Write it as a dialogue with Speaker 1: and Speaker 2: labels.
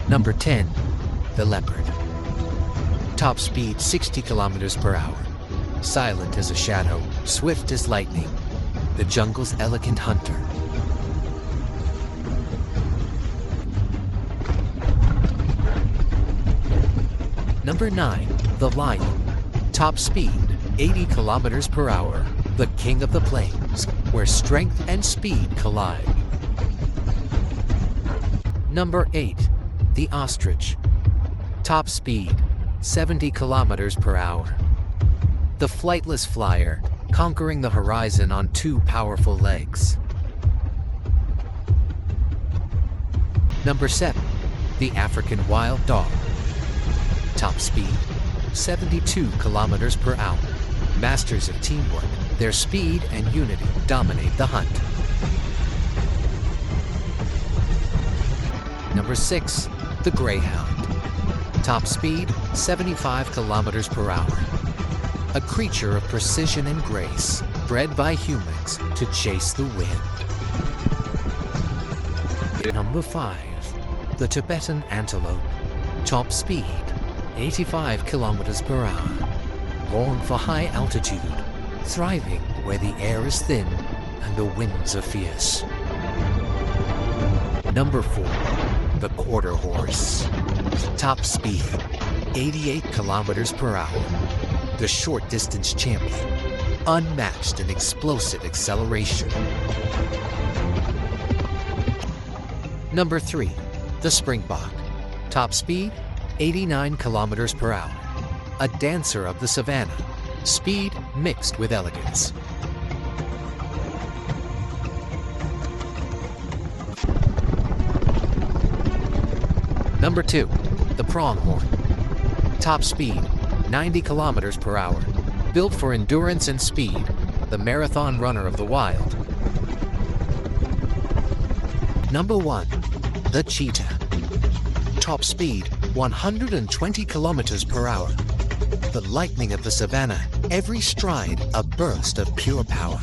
Speaker 1: Number 10. The leopard. Top speed 60 kilometers per hour. Silent as a shadow, swift as lightning. The jungle's elegant hunter. Number 9. The lion. Top speed 80 kilometers per hour. The king of the plains, where strength and speed collide. Number 8. The ostrich. Top speed 70 kilometers per hour. The flightless flyer, conquering the horizon on two powerful legs. Number 7. The African wild dog. Top speed 72 kilometers per hour. Masters of teamwork, their speed and unity dominate the hunt. Number 6. The greyhound. Top speed 75 kilometers per hour. A creature of precision and grace, bred by humans to chase the wind. Number 5. The Tibetan antelope. Top speed 85 kilometers per hour. Born for high altitude, thriving where the air is thin and the winds are fierce. Number 4. The quarter horse. Top speed 88 kilometers per hour. The short distance champion, unmatched in explosive acceleration. Number 3. The springbok. Top speed 89 kilometers per hour. A dancer of the savannah, speed mixed with elegance. Number 2. The pronghorn. Top speed 90 kilometers per hour. Built for endurance and speed, the marathon runner of the wild. Number 1. The cheetah. Top speed 120 kilometers per hour. The lightning of the savannah, every stride a burst of pure power.